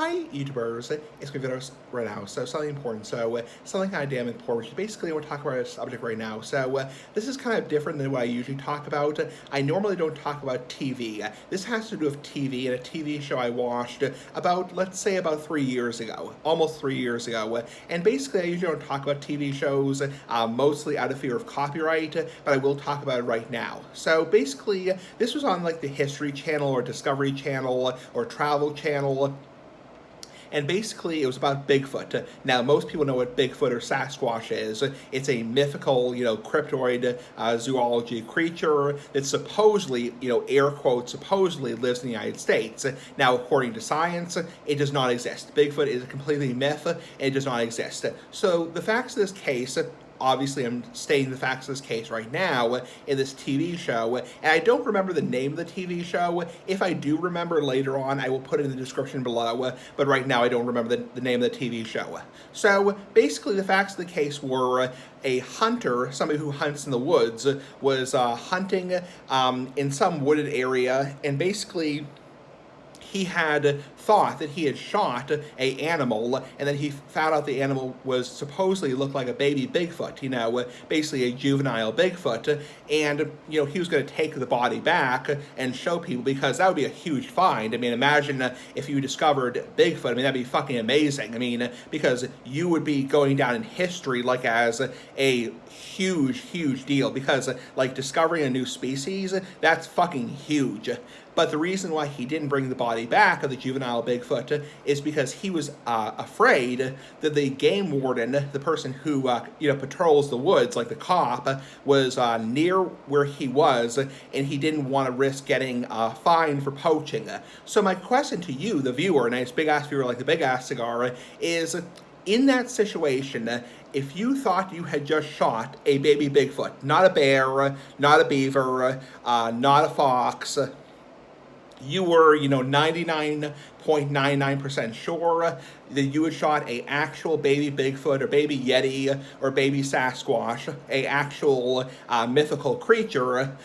Hi YouTubers, it's my videos right now, so something important, something kind of damn important, which is basically we're talking about a subject right now. This is kind of different than what I usually talk about. I normally don't talk about TV. This has to do with TV and a TV show I watched about, let's say about 3 years ago, almost 3 years ago. And basically I usually don't talk about TV shows, mostly out of fear of copyright, but I will talk about it right now. So basically, this was on like the History Channel or Discovery Channel or Travel Channel. And basically, it was about Bigfoot. Now, most people know what Bigfoot or Sasquatch is. It's a mythical, cryptoid zoology creature that supposedly, air quotes, supposedly lives in the United States. Now, according to science, it does not exist. Bigfoot is a completely myth, and it does not exist. So, the facts of this case, obviously I'm stating the facts of this case right now in this TV show, and I don't remember the name of the TV show. If I do remember later on, I will put it in the description below, but right now I don't remember the name of the TV show. So basically the facts of the case were a hunter, somebody who hunts in the woods, was hunting in some wooded area, and basically he had thought that he had shot an animal, and then he found out the animal was supposedly looked like a baby Bigfoot, basically a juvenile Bigfoot, and, he was going to take the body back and show people, because that would be a huge find. I mean, imagine if you discovered Bigfoot. I mean, that'd be fucking amazing. I mean, because you would be going down in history, like, as a huge deal, because, like, discovering a new species, that's fucking huge. But the reason why he didn't bring the body back of the juvenile Bigfoot is because he was afraid that the game warden, the person who patrols the woods, like the cop, was near where he was, and he didn't want to risk getting fined for poaching. So my question to you, the viewer, a nice big ass viewer like the Big Ass Cigar, is, in that situation, if you thought you had just shot a baby Bigfoot, not a bear, not a beaver, not a fox, you were, 99.99% sure that you had shot a actual baby Bigfoot or baby Yeti or baby Sasquatch, a actual mythical creature,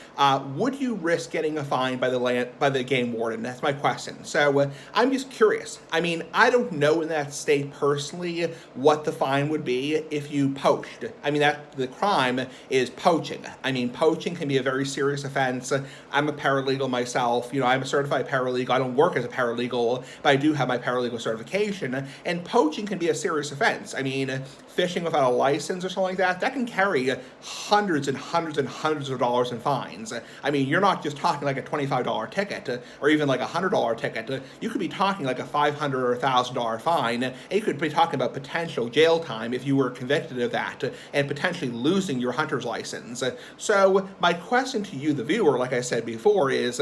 would you risk getting a fine by the game warden? That's my question. So I'm just curious. I mean, I don't know in that state personally what the fine would be if you poached. I mean, the crime is poaching. I mean, poaching can be a very serious offense. I'm a paralegal myself. I'm a certified paralegal. I don't work as a paralegal, but I do have my paralegal certification. And poaching can be a serious offense. I mean, fishing without a license or something like that can carry hundreds and hundreds and hundreds of dollars in fines. I mean, you're not just talking like a $25 ticket or even like a $100 ticket. You could be talking like a $500 or $1,000 fine, and you could be talking about potential jail time if you were convicted of that, and potentially losing your hunter's license. So my question to you, the viewer, like I said before, is,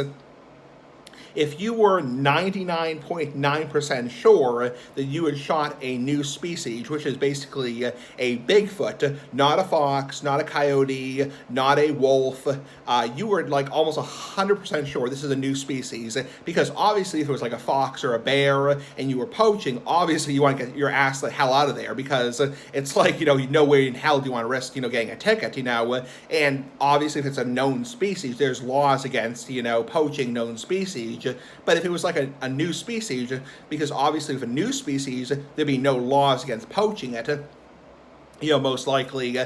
if you were 99.9% sure that you had shot a new species, which is basically a Bigfoot, not a fox, not a coyote, not a wolf, you were like almost 100% sure this is a new species, because obviously if it was like a fox or a bear and you were poaching, obviously you want to get your ass the hell out of there, because it's like, no way in hell do you want to risk, getting a ticket, and obviously if it's a known species, there's laws against, poaching known species. But if it was like a new species, because obviously with a new species, there'd be no laws against poaching it, most likely,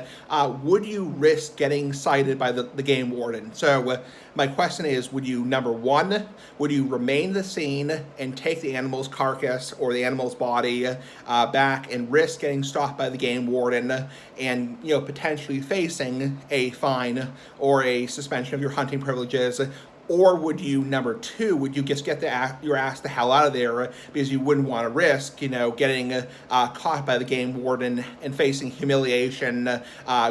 would you risk getting cited by the game warden? So my question is, would you, number one, would you remain the scene and take the animal's carcass or the animal's body back and risk getting stopped by the game warden and, potentially facing a fine or a suspension of your hunting privileges? Or would you, number two, would you just get your ass the hell out of there because you wouldn't want to risk, getting caught by the game warden and facing humiliation,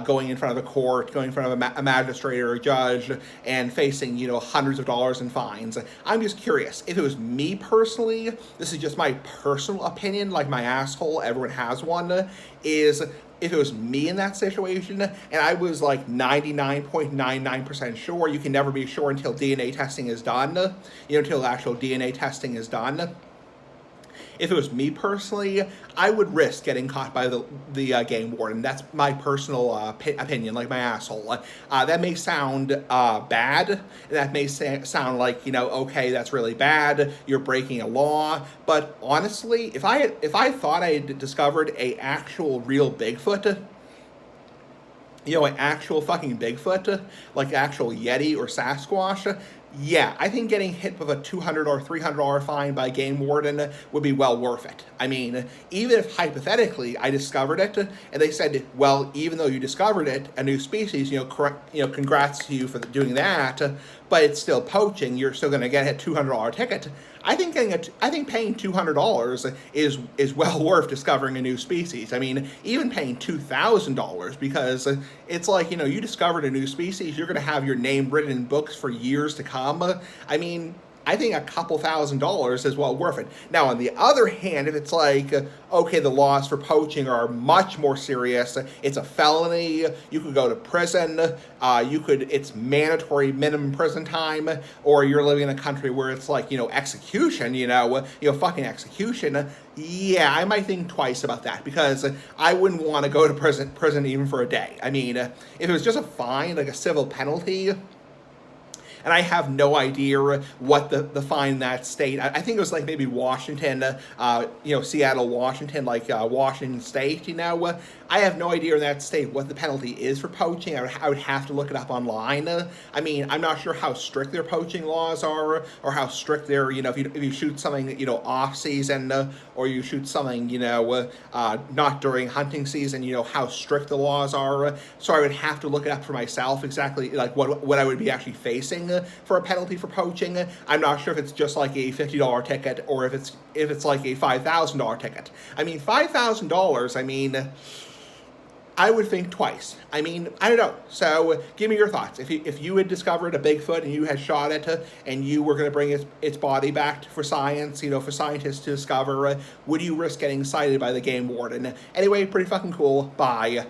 going in front of a court, going in front of a magistrate or a judge, and facing, hundreds of dollars in fines? I'm just curious. If it was me personally, this is just my personal opinion, like my asshole, everyone has one, is, if it was me in that situation and I was like 99.99% sure, you can never be sure until DNA testing is done, until actual DNA testing is done. if it was me personally, I would risk getting caught by the game warden. That's my personal opinion, like my asshole. That may sound bad. That may sound like, okay, that's really bad. You're breaking a law. But honestly, if I thought I had discovered a actual real Bigfoot, an actual fucking Bigfoot, like actual Yeti or Sasquatch, yeah, I think getting hit with a $200 or $300 fine by a game warden would be well worth it. I mean, even if hypothetically I discovered it, and they said, well, even though you discovered it, a new species, congrats to you for doing that, but it's still poaching, you're still going to get a $200 ticket. I think paying $200 is well worth discovering a new species. I mean, even paying $2,000, because it's like, you discovered a new species, you're going to have your name written in books for years to come. I mean, I think a couple $1,000s is well worth it. Now, on the other hand, if it's like, okay, the laws for poaching are much more serious, it's a felony, you could go to prison, it's mandatory minimum prison time, or you're living in a country where it's like, execution, fucking execution, yeah, I might think twice about that, because I wouldn't want to go to prison even for a day. I mean, if it was just a fine, like a civil penalty, and I have no idea what the fine in that state. I think it was like maybe Washington, Seattle, Washington, like Washington State, I have no idea in that state what the penalty is for poaching. I would have to look it up online. I mean, I'm not sure how strict their poaching laws are, or how strict they're, if you shoot something, off season, or you shoot something, not during hunting season, how strict the laws are. So I would have to look it up for myself exactly, like what I would be actually facing for a penalty for poaching. I'm not sure if it's just like a $50 ticket, or if it's like a $5,000 ticket. I mean, $5,000, I mean, I would think twice. I mean, I don't know. So give me your thoughts. If you had discovered a Bigfoot and you had shot it, and you were going to bring its body back for science, for scientists to discover, would you risk getting cited by the game warden? Anyway, pretty fucking cool. Bye.